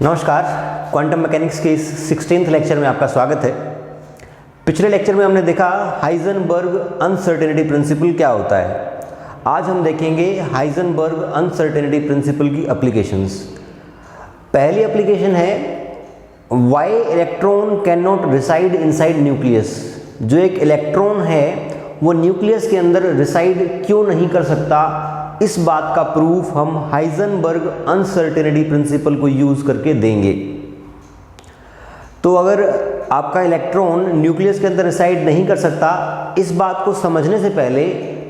नमस्कार, quantum mechanics के इस 16th लेक्चर में आपका स्वागत है। पिछले लेक्चर में हमने देखा हाइजेनबर्ग अनसर्टेनिटी प्रिंसिपल क्या होता है। आज हम देखेंगे हाइजेनबर्ग अनसर्टेनिटी प्रिंसिपल की एप्लीकेशंस। पहली एप्लीकेशन है why electron can not reside inside nucleus. जो एक इलेक्ट्रॉन है वो न्यूक्लियस के अंदर रिसाइड क्यों नहीं कर सकता, इस बात का प्रूफ हम हाइजेनबर्ग अनसर्टेनिटी प्रिंसिपल को यूज करके देंगे। तो अगर आपका इलेक्ट्रॉन न्यूक्लियस के अंदर रिसाइड नहीं कर सकता, इस बात को समझने से पहले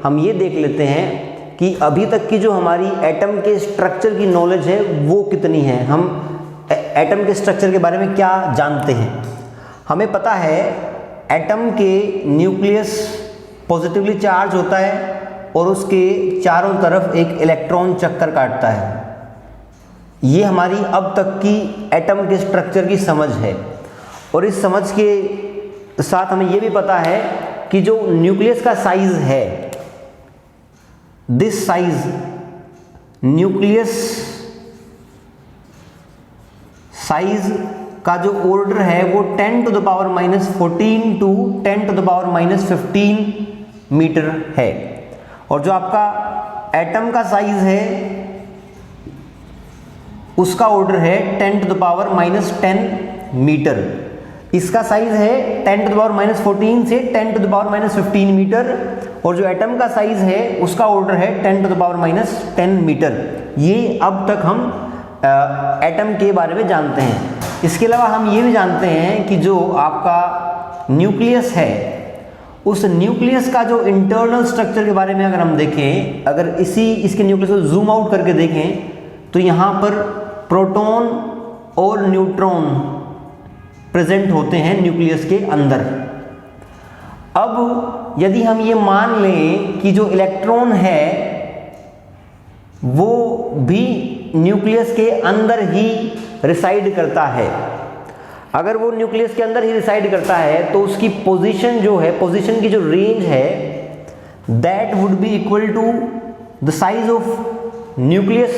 हम ये देख लेते हैं कि अभी तक की जो हमारी एटम के स्ट्रक्चर की नॉलेज है वो कितनी है। हम एटम के स्ट्रक्चर के बारे में क्या जानते हैं। हमें पता है एटम के न्यूक्लियस पॉजिटिवली चार्ज होता है और उसके चारों तरफ एक इलेक्ट्रॉन चक्कर काटता है। ये हमारी अब तक की एटम के स्ट्रक्चर की समझ है। और इस समझ के साथ हमें ये भी पता है कि जो न्यूक्लियस का साइज है, दिस साइज न्यूक्लियस साइज का जो ऑर्डर है वो 10 to the power -14 to 10 to the power -15 metre है। और जो आपका एटम का साइज है उसका ऑर्डर है 10 to the power -10 मीटर। इसका साइज है 10 to the power -14 से 10 to the power -15 मीटर। और जो एटम का साइज है उसका ऑर्डर है 10 to the power -10 मीटर। ये अब तक हम एटम के बारे में जानते हैं। इसके अलावा हम ये भी जानते हैं कि जो आपका न्यूक्लियस है, उस न्यूक्लियस का जो इंटरनल स्ट्रक्चर के बारे में अगर हम देखें, अगर इसके न्यूक्लियस को जूम आउट करके देखें तो यहाँ पर प्रोटॉन और न्यूट्रॉन प्रेजेंट होते हैं न्यूक्लियस के अंदर। अब यदि हम ये मान लें कि जो इलेक्ट्रॉन है वो भी न्यूक्लियस के अंदर ही रिसाइड करता है, अगर वो न्यूक्लियस के अंदर ही रिसाइड करता है तो उसकी पोजीशन जो है, पोजीशन की जो रेंज है, that would be equal to the size of nucleus.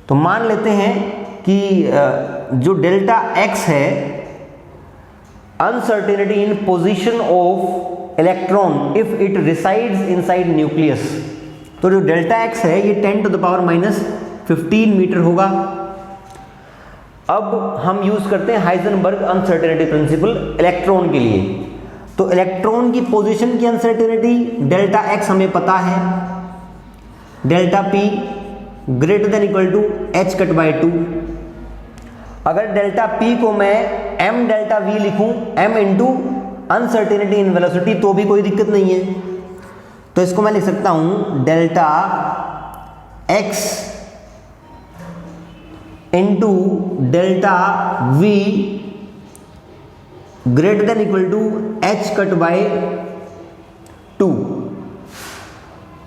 तो मान लेते हैं कि जो डेल्टा एक्स है, uncertainty in position of electron if it resides inside nucleus, तो जो डेल्टा एक्स है ये 10 to the power -15 मीटर होगा। अब हम यूज करते हैं हाइजेनबर्ग अनसर्टेनिटी प्रिंसिपल इलेक्ट्रॉन के लिए। तो इलेक्ट्रॉन की पोजीशन की अनसर्टेनिटी डेल्टा एक्स हमें पता है, delta p greater than equal to h cut by 2। अगर डेल्टा पी को मैं एम डेल्टा वी लिखूं, m into uncertainty in velocity, तो भी कोई दिक्कत नहीं है। तो इसको मैं लिख सकता हूं delta x into delta v greater than equal to h cut by 2।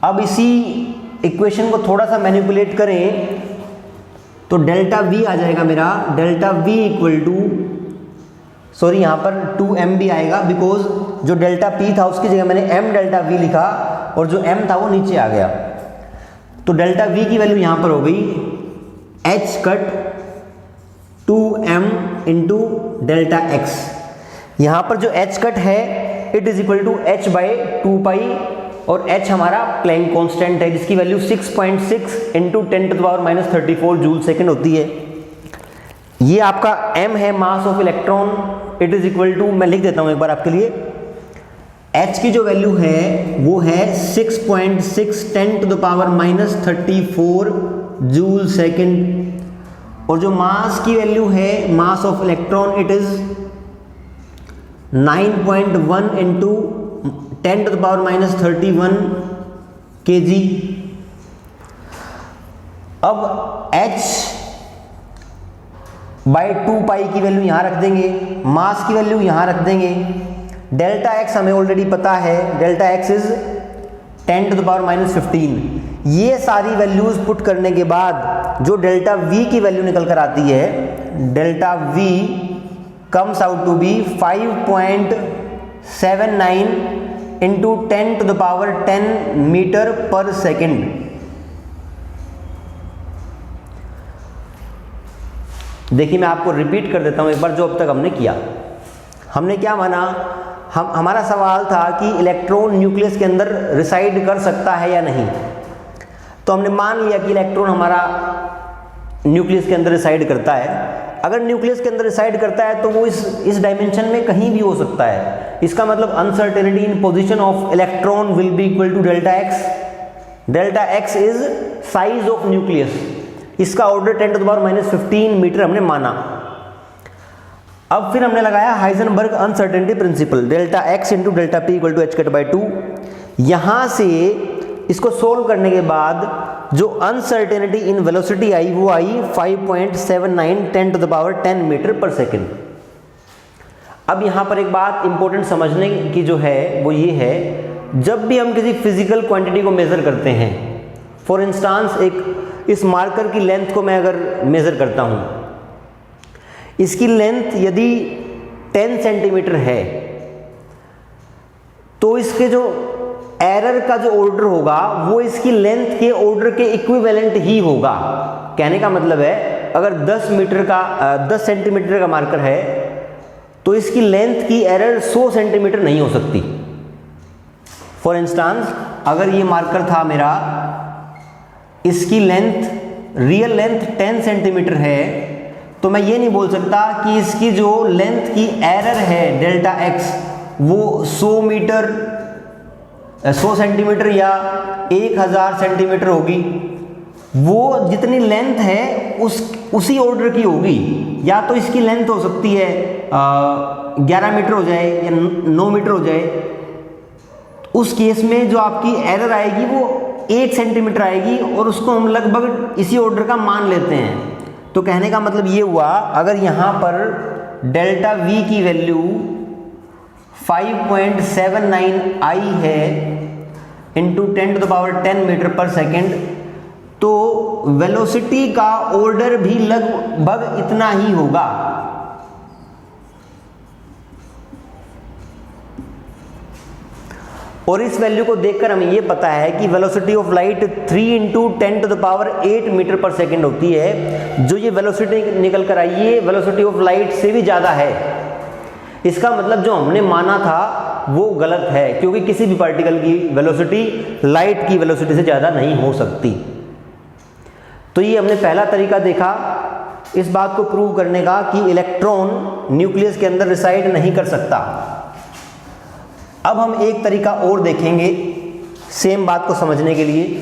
अब इसी इक्वेशन को थोड़ा सा मैनिपुलेट करें तो डेल्टा वी आ जाएगा मेरा, delta v equal to, sorry यहाँ पर 2m भी आएगा बिकॉज जो डेल्टा पी था उसकी जगह मैंने m डेल्टा वी लिखा और जो m था वो नीचे आ गया। तो डेल्टा वी की वैल्यू यहाँ पर हो गई h cut 2m into delta x. यहाँ पर जो h कट है it is equal to h by 2 pi, और h हमारा प्लैंक कांस्टेंट है जिसकी वैल्यू 6.6 इंटू 10 to the power -34 joule second होती है। ये आपका m है, mass of electron, it is equal to, मैं लिख देता हूँ एक बार आपके लिए, h की जो वैल्यू है वो है 6.6 10 to the power -34 joule second. और जो मास की वैल्यू है, mass of electron, it is 9.1 into 10 to the power -31 kg। अब h बाई 2 पाई की वैल्यू यहां रख देंगे, मास की वैल्यू यहां रख देंगे। डेल्टा x हमें ऑलरेडी पता है, delta x is 10 to the power -15। ये सारी वैल्यूज पुट करने के बाद जो डेल्टा v की वैल्यू निकल कर आती है, delta v comes out to be 5.79 into 10 to the power 10 metre per second. देखिए मैं आपको रिपीट कर देता हूँ एक बार जो अब तक हमने किया। हमने क्या माना, हमारा सवाल था कि इलेक्ट्रॉन न्यूक्लियस के अंदर रिसाइड कर सकता है या नहीं। तो हमने मान लिया कि इलेक्ट्रॉन हमारा न्यूक्लियस के अंदर रिसाइड करता है। अगर न्यूक्लियस के अंदर रिसाइड करता है तो वो इस डायमेंशन में कहीं भी हो सकता है। इसका मतलब uncertainty in position of electron will be equal to delta x. Delta x is size of nucleus. इसका ऑर्डर 10⁻⁻15 मीटर हमने माना। अब फिर हमने लगाया Heisenberg uncertainty principle, delta x into delta p equal to h cut by 2। यहां से इसको सोल्व करने के बाद जो अनसर्टेनिटी इन वेलोसिटी आई वो आई 5.79 10⁻10 मीटर पर सेकेंड। अब यहां पर एक बात इंपॉर्टेंट समझने की जो है वो ये है, जब भी हम किसी फिजिकल क्वांटिटी को मेजर करते हैं, फॉर इंस्टांस इस मार्कर की लेंथ को मैं अगर मेजर करता हूं, इसकी लेंथ यदि 10 सेंटीमीटर है तो इसके जो एरर का जो ऑर्डर होगा वो इसकी लेंथ के ऑर्डर के इक्विवेलेंट ही होगा। कहने का मतलब है अगर 10 सेंटीमीटर का मार्कर है तो इसकी लेंथ की एरर 100 सेंटीमीटर नहीं हो सकती। फॉर इंस्टांस अगर ये मार्कर था मेरा, इसकी लेंथ रियल लेंथ 10 सेंटीमीटर है, तो मैं ये नहीं बोल सकता कि इसकी जो लेंथ की एरर है डेल्टा एक्स वो 100 सेंटीमीटर या 1000 सेंटीमीटर होगी। वो जितनी लेंथ है उसी ऑर्डर की होगी। या तो इसकी लेंथ हो सकती है 11 मीटर हो जाए या 9 मीटर हो जाए। उस केस में जो आपकी एरर आएगी वो 1 सेंटीमीटर आएगी और उसको हम लगभग इसी ऑर्डर का मान लेते हैं। तो कहने का मतलब ये हुआ, अगर यहाँ पर डेल्टा वी की वैल्यू 5.79 आई है इंटू 10⁻10 मीटर पर सेकेंड, तो वेलोसिटी का ऑर्डर भी लगभग इतना ही होगा। और इस वैल्यू को देखकर हमें ये पता है कि velocity of light 3 × 10⁸ metre per second होती है। जो ये वेलोसिटी निकल कर आई ये वेलोसिटी ऑफ लाइट से भी ज़्यादा है। इसका मतलब जो हमने माना था वो गलत है, क्योंकि किसी भी पार्टिकल की वेलोसिटी लाइट की वेलोसिटी से ज़्यादा नहीं हो सकती। तो ये हमने पहला तरीका देखा इस बात को प्रूव करने का कि इलेक्ट्रॉन न्यूक्लियस के अंदर रिसाइड नहीं कर सकता। अब हम एक तरीका और देखेंगे सेम बात को समझने के लिए।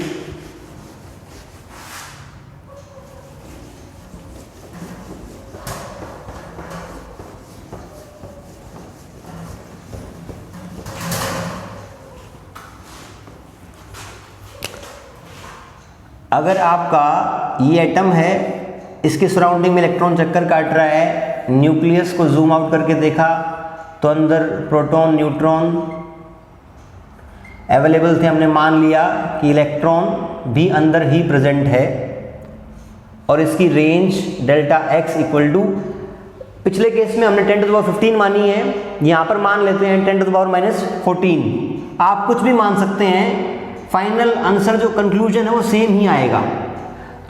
अगर आपका ये एटम है, इसके सराउंडिंग में इलेक्ट्रॉन चक्कर काट रहा है, न्यूक्लियस को जूम आउट करके देखा तो अंदर प्रोटॉन न्यूट्रॉन अवेलेबल थे। हमने मान लिया कि इलेक्ट्रॉन भी अंदर ही प्रेजेंट है और इसकी range delta x equal to, पिछले केस में हमने 10⁻15 मानी है, यहाँ पर मान लेते हैं 10⁻14। आप कुछ भी मान सकते हैं, फाइनल आंसर जो कंक्लूजन है वो सेम ही आएगा।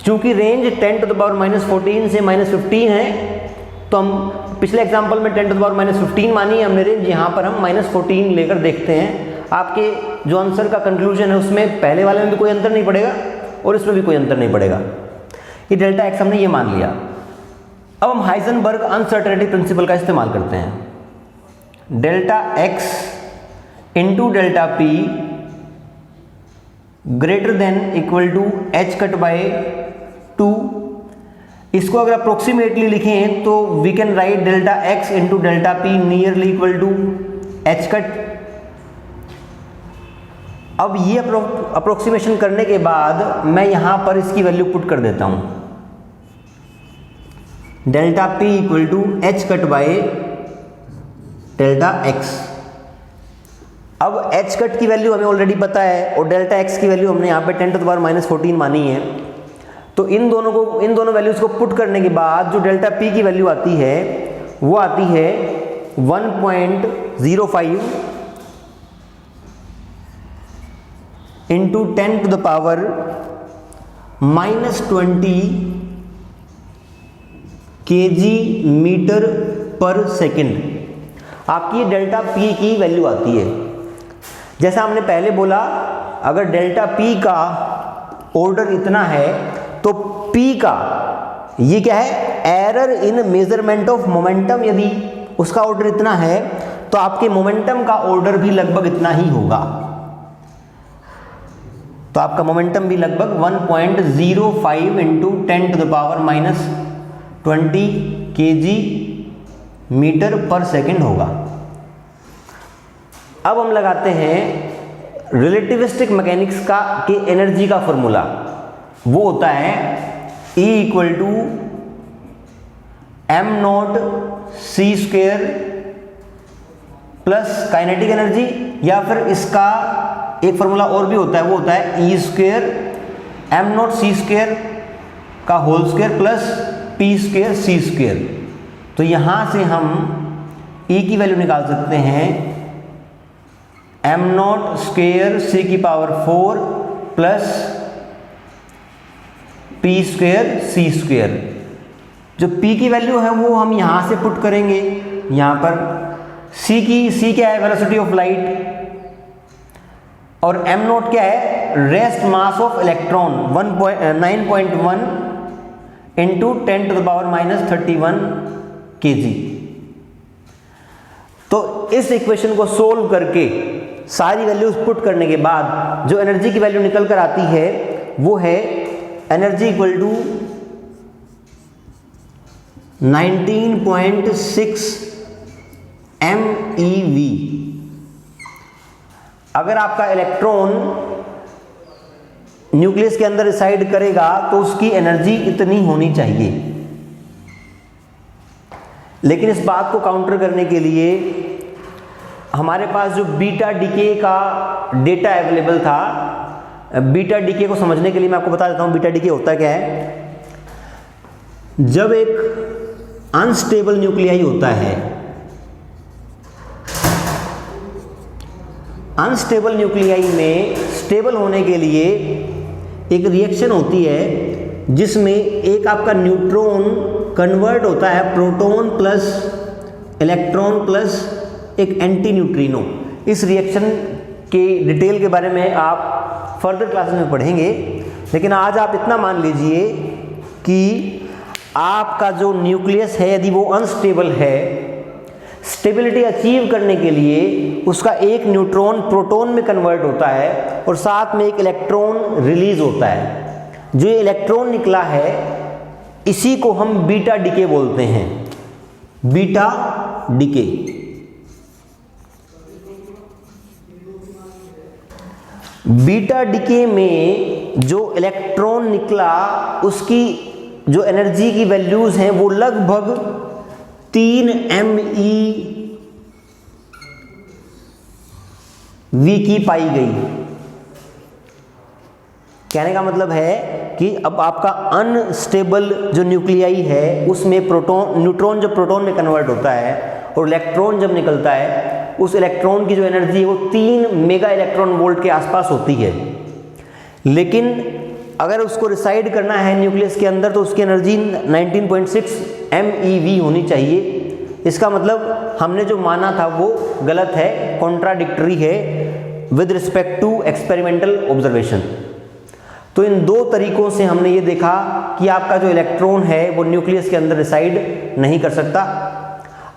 चूंकि रेंज 10⁻14 से -15 है तो हम पिछले एग्जांपल में 10⁻15 मानी है हमने रेंज, यहाँ पर हम -14 लेकर देखते हैं। आपके जो आंसर का कंक्लूजन है उसमें पहले वाले में भी कोई अंतर नहीं पड़ेगा और इसमें भी कोई अंतर नहीं पड़ेगा। ये डेल्टा एक्स हमने ये मान लिया। अब हम हाइजेनबर्ग अनसर्टेनिटी प्रिंसिपल का इस्तेमाल करते हैं। Delta x into delta p greater than equal to h cut by 2। इसको अगर अप्रोक्सीमेटली लिखें तो we can write delta x into delta p nearly equal to h cut. अब ये अप्रोक्सीमेशन करने के बाद मैं यहां पर इसकी वैल्यू पुट कर देता हूं, delta p equal to h cut by delta x. अब एच कट की वैल्यू हमें ऑलरेडी पता है और डेल्टा एक्स की वैल्यू हमने यहाँ पे 10⁻14 मानी है। तो इन दोनों वैल्यूज को पुट करने के बाद जो डेल्टा पी की वैल्यू आती है वो आती है 1.05 इंटू 10⁻⁻20 केजी मीटर पर सेकंड आपकी डेल्टा पी की वैल्यू आती है। जैसा हमने पहले बोला, अगर डेल्टा पी का ऑर्डर इतना है तो पी का ये क्या है, error in measurement of momentum, यदि उसका ऑर्डर इतना है तो आपके मोमेंटम का ऑर्डर भी लगभग इतना ही होगा। तो आपका मोमेंटम भी लगभग 1.05 इंटू 10⁻⁻20 केजी मीटर पर सेकंड होगा। अब हम लगाते हैं रिलेटिविस्टिक मैकेनिक्स का कि एनर्जी का फॉर्मूला, वो होता है E = m0c² plus kinetic energy, या फिर इसका एक फॉर्मूला और भी होता है, वो होता है E² m0c² का whole square plus p² c²। तो यहां से हम E की वैल्यू निकाल सकते हैं m0² c⁴ plus p² c²। जो p की वैल्यू है वो हम यहां से पुट करेंगे, यहां पर c क्या है, वेलोसिटी ऑफ लाइट, और m0 क्या है, rest mass of electron 9.1 into 10⁻31 KG. तो इस इक्वेशन को सोल्व करके सारी वैल्यूज पुट करने के बाद जो एनर्जी की वैल्यू निकल कर आती है वो है एनर्जी इक्वल टू 19.6 MeV। अगर आपका इलेक्ट्रॉन न्यूक्लियस के अंदर रिसाइड करेगा तो उसकी एनर्जी इतनी होनी चाहिए। लेकिन इस बात को काउंटर करने के लिए हमारे पास जो बीटा डीके का डेटा अवेलेबल था, बीटा डीके को समझने के लिए मैं आपको बता देता हूं बीटा डीके होता क्या है। जब एक अनस्टेबल न्यूक्लियाई होता है, अनस्टेबल न्यूक्लियाई में स्टेबल होने के लिए एक रिएक्शन होती है जिसमें एक आपका न्यूट्रॉन कन्वर्ट होता है प्रोटॉन प्लस इलेक्ट्रॉन प्लस एक एंटी न्यूट्रिनो। इस रिएक्शन के डिटेल के बारे में आप फर्दर क्लासेस में पढ़ेंगे, लेकिन आज आप इतना मान लीजिए कि आपका जो न्यूक्लियस है यदि वो अनस्टेबल है, स्टेबिलिटी अचीव करने के लिए उसका एक न्यूट्रॉन प्रोटॉन में कन्वर्ट होता है और साथ में एक इलेक्ट्रॉन रिलीज होता है। जो ये इलेक्ट्रॉन निकला है इसी को हम बीटा डीके बोलते हैं, बीटा डीके। बीटा डीके में जो इलेक्ट्रॉन निकला उसकी जो एनर्जी की वैल्यूज हैं वो लगभग 3 MeV की पाई गई। कहने का मतलब है कि अब आपका अनस्टेबल जो न्यूक्लियाई है उसमें न्यूट्रॉन जब प्रोटॉन में कन्वर्ट होता है और इलेक्ट्रॉन जब निकलता है उस इलेक्ट्रॉन की जो एनर्जी है वो 3 मेगा इलेक्ट्रॉन वोल्ट के आसपास होती है। लेकिन अगर उसको रिसाइड करना है न्यूक्लियस के अंदर तो उसकी एनर्जी 19.6 MeV होनी चाहिए। इसका मतलब हमने जो माना था वो गलत है, कॉन्ट्राडिक्टरी है with respect to experimental observation. तो इन दो तरीकों से हमने ये देखा कि आपका जो इलेक्ट्रॉन है वो न्यूक्लियस के अंदर रिसाइड नहीं कर सकता।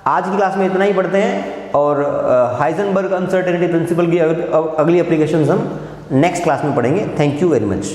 आज की क्लास में इतना ही पढ़ते हैं और हाइजेनबर्ग अनसर्टेनिटी प्रिंसिपल की अगली एप्लीकेशंस हम नेक्स्ट क्लास में पढ़ेंगे। Thank you very much.